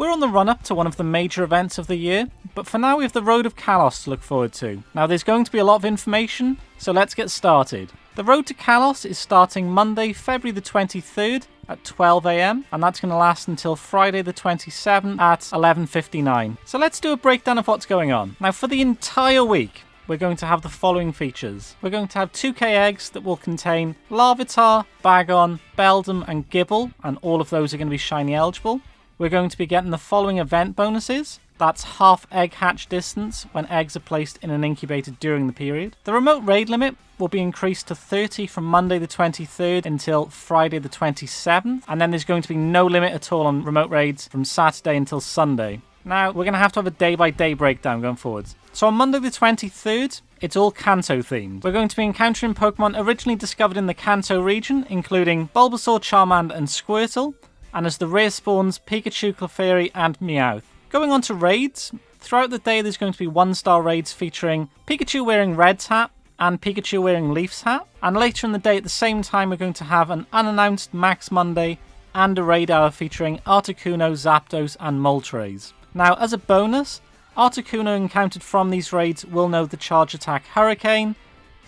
We're on the run-up to one of the major events of the year, but for now we have the Road of Kalos to look forward to. Now there's going to be a lot of information, so let's get started. The Road to Kalos is starting Monday, February the 23rd at 12 AM, and that's going to last until Friday the 27th at 11:59. So let's do a breakdown of what's going on. Now for the entire week, we're going to have the following features. We're going to have 2k eggs that will contain Larvitar, Bagon, Beldum and Gibble, and all of those are going to be shiny eligible. We're going to be getting the following event bonuses. That's half egg hatch distance when eggs are placed in an incubator during the period. The remote raid limit will be increased to 30 from Monday the 23rd until Friday the 27th. And then there's going to be no limit at all on remote raids from Saturday until Sunday. Now, we're going to have a day-by-day breakdown going forwards. So on Monday the 23rd, it's all Kanto themed. We're going to be encountering Pokemon originally discovered in the Kanto region, including Bulbasaur, Charmander and Squirtle. And as the rare spawns, Pikachu, Clefairy and Meowth. Going on to raids, throughout the day there's going to be 1-star raids featuring Pikachu wearing Red's hat and Pikachu wearing Leaf's hat. And later in the day at the same time we're going to have an unannounced Max Monday and a raid hour featuring Articuno, Zapdos and Moltres. Now as a bonus, Articuno encountered from these raids will know the charge attack Hurricane,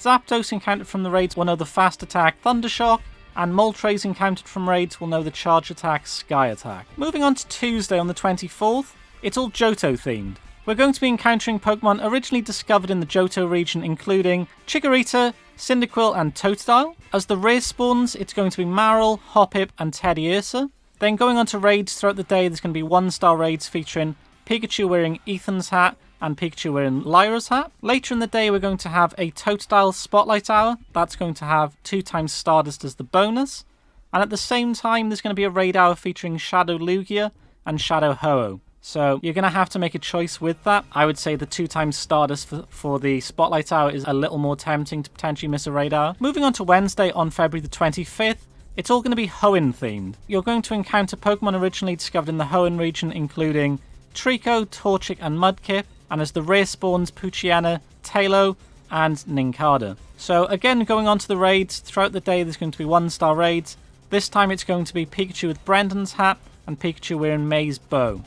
Zapdos encountered from the raids will know the fast attack Thundershock, and Moltres encountered from raids will know the charge attack Sky Attack. Moving on to Tuesday on the 24th, it's all Johto themed. We're going to be encountering Pokemon originally discovered in the Johto region, including Chikorita, Cyndaquil and Totodile. As the rare spawns, it's going to be Marill, Hoppip and Teddiursa. Then going on to raids throughout the day, there's going to be 1-star raids featuring Pikachu wearing Ethan's hat and Pikachu wearing Lyra's hat. Later in the day, we're going to have a Totodile Spotlight Hour. That's going to have 2x Stardust as the bonus. And at the same time, there's going to be a raid hour featuring Shadow Lugia and Shadow Ho-oh. So you're going to have to make a choice with that. I would say the 2x Stardust for the Spotlight Hour is a little more tempting to potentially miss a raid hour. Moving on to Wednesday on February the 25th, it's all going to be Hoenn themed. You're going to encounter Pokemon originally discovered in the Hoenn region, including Trico, Torchic and Mudkip, and as the rare spawns Poochyena, Tailo and Nincada. So again, going on to the raids, throughout the day there's going to be 1-star raids. This time it's going to be Pikachu with Brendan's hat and Pikachu wearing May's bow.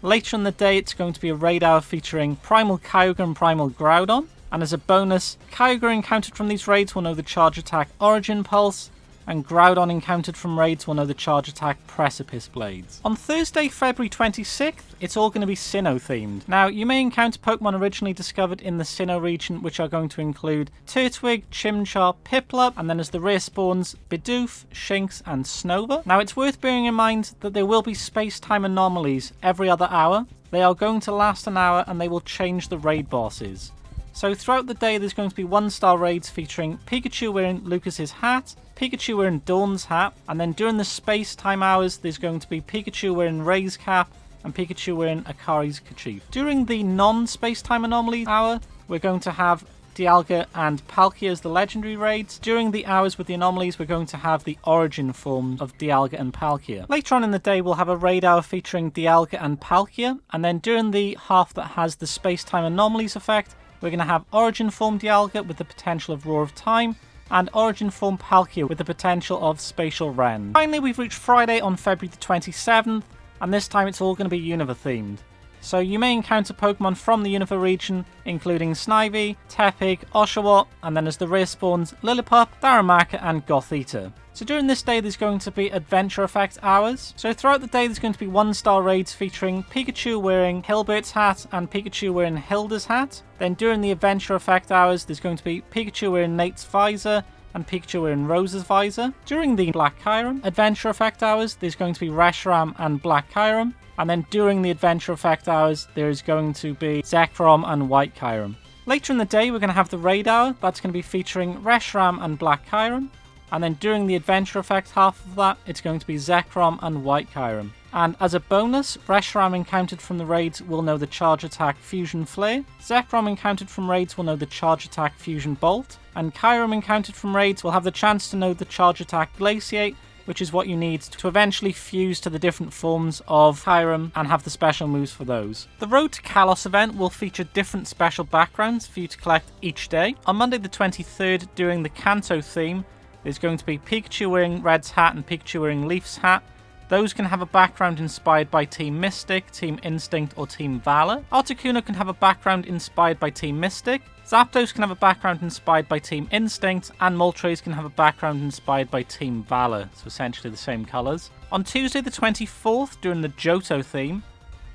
Later in the day it's going to be a raid hour featuring Primal Kyogre and Primal Groudon. And as a bonus, Kyogre encountered from these raids will know the charge attack Origin Pulse, and Groudon encountered from raids will know the charge attack Precipice Blades. On Thursday, February 26th, it's all going to be Sinnoh themed. Now, you may encounter Pokemon originally discovered in the Sinnoh region, which are going to include Turtwig, Chimchar, Piplup, and then as the rare spawns, Bidoof, Shinx, and Snover. Now, it's worth bearing in mind that there will be space-time anomalies every other hour. They are going to last an hour, and they will change the raid bosses. So throughout the day, there's going to be 1-star raids featuring Pikachu wearing Lucas's hat, Pikachu wearing Dawn's hat, and then during the space-time hours, there's going to be Pikachu wearing Ray's cap and Pikachu wearing Akari's kerchief. During the non-space-time anomaly hour, we're going to have Dialga and Palkia as the legendary raids. During the hours with the anomalies, we're going to have the origin forms of Dialga and Palkia. Later on in the day, we'll have a raid hour featuring Dialga and Palkia, and then during the half that has the space-time anomalies effect, we're going to have Origin Form Dialga with the potential of Roar of Time, and Origin Form Palkia with the potential of Spatial Rend. Finally, we've reached Friday on February the 27th, and this time it's all going to be Unova themed. So you may encounter Pokemon from the Unova region, including Snivy, Tepig, Oshawott, and then as the rare spawns, Lillipup, Darumaka, and Gothita. So during this day, there's going to be Adventure Effect hours. So throughout the day, there's going to be 1-star raids featuring Pikachu wearing Hilbert's hat and Pikachu wearing Hilda's hat. Then during the Adventure Effect hours, there's going to be Pikachu wearing Nate's visor and Pikachu wearing Rose's visor. During the Black Kyurem Adventure Effect hours, there's going to be Reshiram and Black Kyurem. And then during the Adventure Effect hours, there is going to be Zekrom and White Kyurem. Later in the day, we're going to have the Raid Hour. That's going to be featuring Reshiram and Black Kyurem. And then during the Adventure Effect half of that, it's going to be Zekrom and White Kyurem. And as a bonus, Reshiram encountered from the raids will know the Charge Attack Fusion Flare. Zekrom encountered from raids will know the Charge Attack Fusion Bolt. And Kyurem encountered from raids will have the chance to know the Charge Attack Glaciate, which is what you need to eventually fuse to the different forms of Kyurem and have the special moves for those. The Road to Kalos event will feature different special backgrounds for you to collect each day. On Monday the 23rd, during the Kanto theme, there's going to be Pikachu wearing Red's hat and Pikachu wearing Leaf's hat. Those can have a background inspired by Team Mystic, Team Instinct, or Team Valor. Articuno can have a background inspired by Team Mystic. Zapdos can have a background inspired by Team Instinct, and Moltres can have a background inspired by Team Valor, so essentially the same colours. On Tuesday the 24th, during the Johto theme,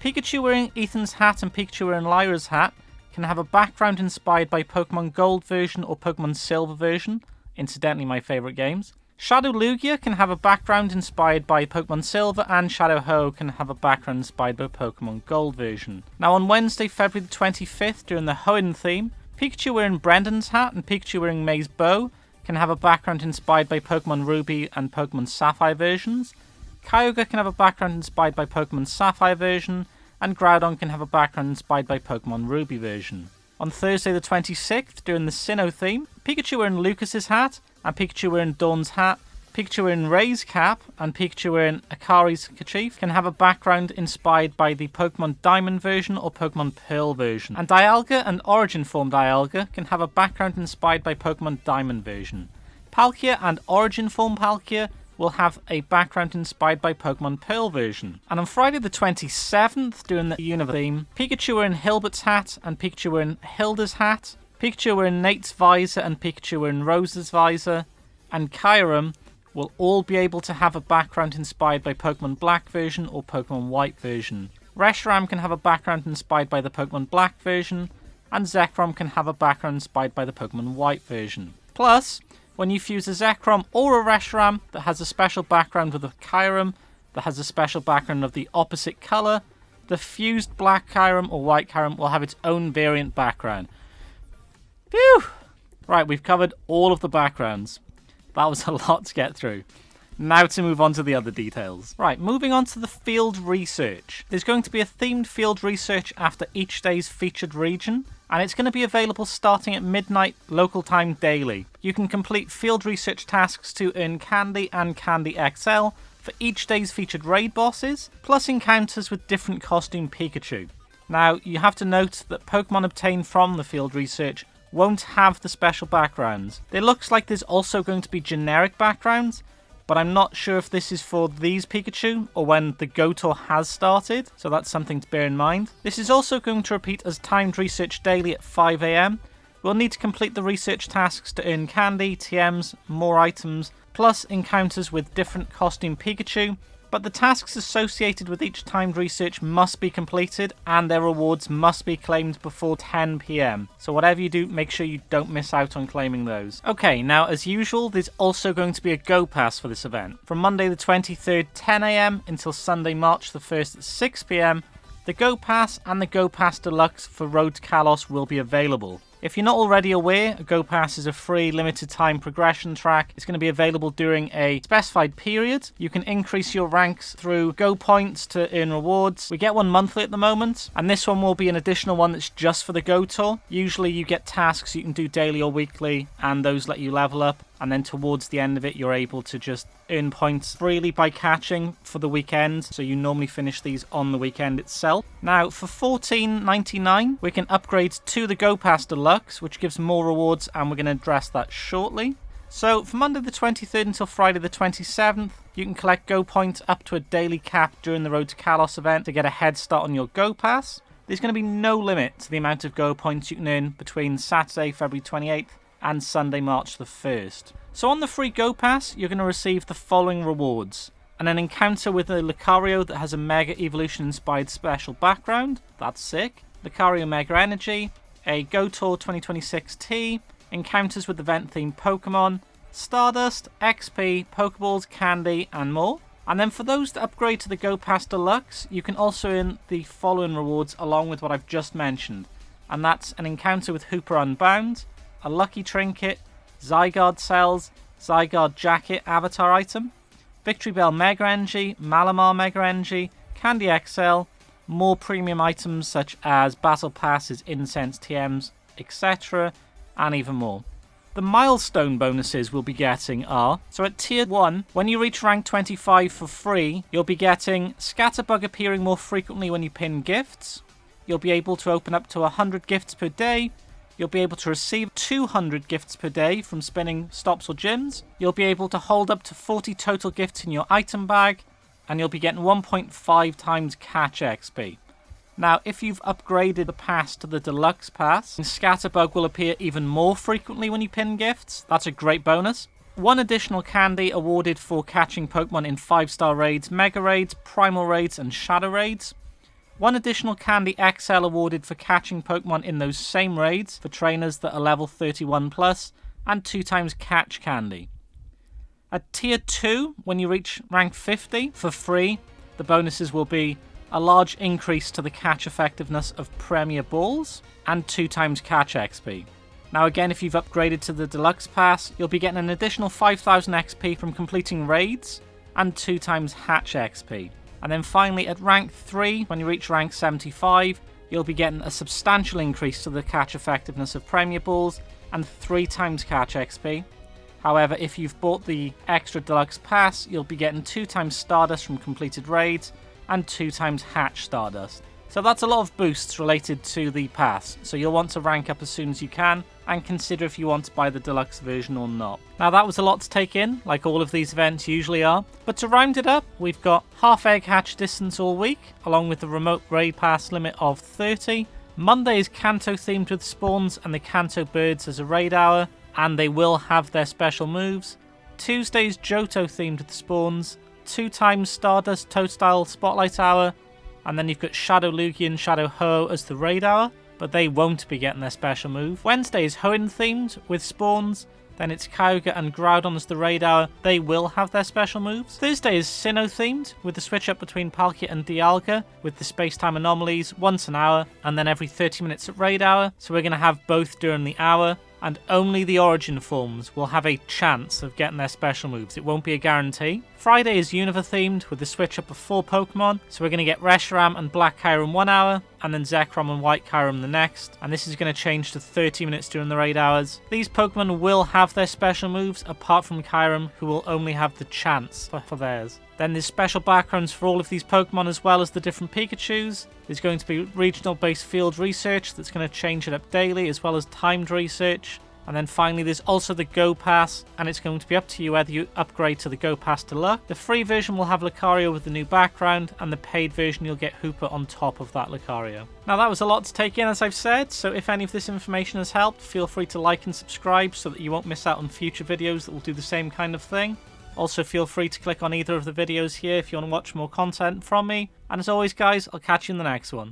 Pikachu wearing Ethan's hat and Pikachu wearing Lyra's hat can have a background inspired by Pokemon Gold version or Pokemon Silver version, incidentally my favourite games. Shadow Lugia can have a background inspired by Pokemon Silver, and Shadow Ho can have a background inspired by Pokemon Gold version. Now on Wednesday, February the 25th, during the Hoenn theme, Pikachu wearing Brendan's hat and Pikachu wearing May's bow can have a background inspired by Pokemon Ruby and Pokemon Sapphire versions. Kyogre can have a background inspired by Pokemon Sapphire version, and Groudon can have a background inspired by Pokemon Ruby version. On Thursday the 26th, during the Sinnoh theme, Pikachu wearing Lucas's hat, and Pikachu wearing Dawn's hat, Pikachu wearing Ray's cap, and Pikachu wearing Akari's kerchief can have a background inspired by the Pokemon Diamond version or Pokemon Pearl version. And Dialga and Origin Form Dialga can have a background inspired by Pokemon Diamond version. Palkia and Origin Form Palkia will have a background inspired by Pokemon Pearl version. And on Friday the 27th, during the Universe theme, Pikachu wearing Hilbert's hat and Pikachu wearing Hilda's hat, Pikachu wearing Nate's visor and Pikachu wearing Rose's visor, and Kyurem will all be able to have a background inspired by Pokemon Black version or Pokemon White version. Reshiram can have a background inspired by the Pokemon Black version, and Zekrom can have a background inspired by the Pokemon White version. Plus, when you fuse a Zekrom or a Reshiram that has a special background with a Kyurem that has a special background of the opposite colour, the fused Black Kyurem or White Kyurem will have its own variant background. Phew! Right, we've covered all of the backgrounds. That was a lot to get through. Now to move on to the other details. Right, moving on to the field research. There's going to be a themed field research after each day's featured region, and it's going to be available starting at midnight local time daily. You can complete field research tasks to earn Candy and Candy XL for each day's featured raid bosses, plus encounters with different costume Pikachu. Now, you have to note that Pokemon obtained from the field research won't have the special backgrounds. It looks like there's also going to be generic backgrounds, but I'm not sure if this is for these Pikachu or when the Go Tour has started, so that's something to bear in mind. This is also going to repeat as timed research daily at 5 AM. We'll need to complete the research tasks to earn candy, TMs, more items, plus encounters with different costume Pikachu, but the tasks associated with each timed research must be completed and their rewards must be claimed before 10 PM. So whatever you do, make sure you don't miss out on claiming those. Okay, now as usual, there's also going to be a Go Pass for this event. From Monday the 23rd, 10 AM until Sunday, March the 1st at 6 PM, the Go Pass and the Go Pass Deluxe for Road to Kalos will be available. If you're not already aware, a Go Pass is a free limited time progression track. It's going to be available during a specified period. You can increase your ranks through Go points to earn rewards. We get one monthly at the moment, and this one will be an additional one that's just for the Go Tour. Usually you get tasks you can do daily or weekly, and those let you level up. And then towards the end of it, you're able to just earn points freely by catching for the weekend. So you normally finish these on the weekend itself. Now, for $14.99, we can upgrade to the Go Pass Deluxe, which gives more rewards, and we're going to address that shortly. So, from Monday the 23rd until Friday the 27th, you can collect Go points up to a daily cap during the Road to Kalos event to get a head start on your Go Pass. There's going to be no limit to the amount of Go points you can earn between Saturday, February 28th, and Sunday, March the 1st. So on the free Go Pass, you're going to receive the following rewards. And an encounter with a Lucario that has a Mega Evolution inspired special background. That's sick. Lucario Mega Energy. A Go Tour 2026 T. Encounters with event themed Pokemon. Stardust, XP, Pokeballs, Candy, and more. And then for those that upgrade to the Go Pass Deluxe, you can also earn the following rewards along with what I've just mentioned. And that's an encounter with Hooper Unbound, a Lucky Trinket, Zygarde Cells, Zygarde Jacket Avatar Item, Victory Bell Mega Energy, Malamar Mega Energy, Candy XL, more premium items such as Battle Passes, Incense, TMs, etc., and even more. The milestone bonuses we'll be getting are, so at Tier 1, when you reach rank 25 for free, you'll be getting Scatterbug appearing more frequently when you pin gifts, you'll be able to open up to 100 gifts per day, you'll be able to receive 200 gifts per day from spinning stops or gyms. You'll be able to hold up to 40 total gifts in your item bag. and you'll be getting 1.5 times catch XP. Now, if you've upgraded the pass to the Deluxe Pass, Scatterbug will appear even more frequently when you pin gifts. That's a great bonus. One additional candy awarded for catching Pokemon in 5-star raids, Mega Raids, Primal Raids, and Shadow Raids. One additional candy XL awarded for catching Pokemon in those same raids for trainers that are level 31 plus, and 2 times catch candy. At tier 2, when you reach rank 50 for free, the bonuses will be a large increase to the catch effectiveness of Premier Balls, and 2 times catch XP. Now again, if you've upgraded to the Deluxe Pass, you'll be getting an additional 5,000 XP from completing raids, and 2 times Hatch XP. And then finally, at rank 3, when you reach rank 75, you'll be getting a substantial increase to the catch effectiveness of Premier Balls, and 3 times catch XP. However, if you've bought the extra Deluxe Pass, you'll be getting 2 times Stardust from completed raids, and 2 times Hatch Stardust. So that's a lot of boosts related to the pass, so you'll want to rank up as soon as you can, and consider if you want to buy the deluxe version or not. Now that was a lot to take in, like all of these events usually are, but to round it up, we've got half egg hatch distance all week, along with the remote raid pass limit of 30. Monday is Kanto themed with spawns and the Kanto birds as a raid hour, and they will have their special moves. Tuesday is Johto themed with spawns, 2 times Stardust Toadstyle Spotlight Hour, and then you've got Shadow Lugia and Shadow Ho-oh as the raid hour, but they won't be getting their special move. Wednesday is Hoenn themed with spawns, then it's Kyogre and Groudon as the raid hour. They will have their special moves. Thursday is Sinnoh themed with the switch up between Palkia and Dialga with the space-time anomalies once an hour and then every 30 minutes at raid hour. So we're going to have both during the hour, and only the origin forms will have a chance of getting their special moves. It won't be a guarantee. Friday is Unova themed with the switch up of 4 Pokemon. So we're going to get Reshiram and Black Kyurem 1 hour, and then Zekrom and White Kyurem the next. And this is going to change to 30 minutes during the raid hours. These Pokemon will have their special moves, apart from Kyurem, who will only have the chance for theirs. Then there's special backgrounds for all of these Pokemon as well as the different Pikachus. There's going to be regional-based field research that's going to change it up daily, as well as timed research. And then finally there's also the Go Pass, and it's going to be up to you whether you upgrade to the Go Pass Deluxe. The free version will have Lucario with the new background, and the paid version you'll get Hooper on top of that Lucario. Now that was a lot to take in, as I've said, so if any of this information has helped, feel free to like and subscribe so that you won't miss out on future videos that will do the same kind of thing. Also feel free to click on either of the videos here if you want to watch more content from me. And as always guys, I'll catch you in the next one.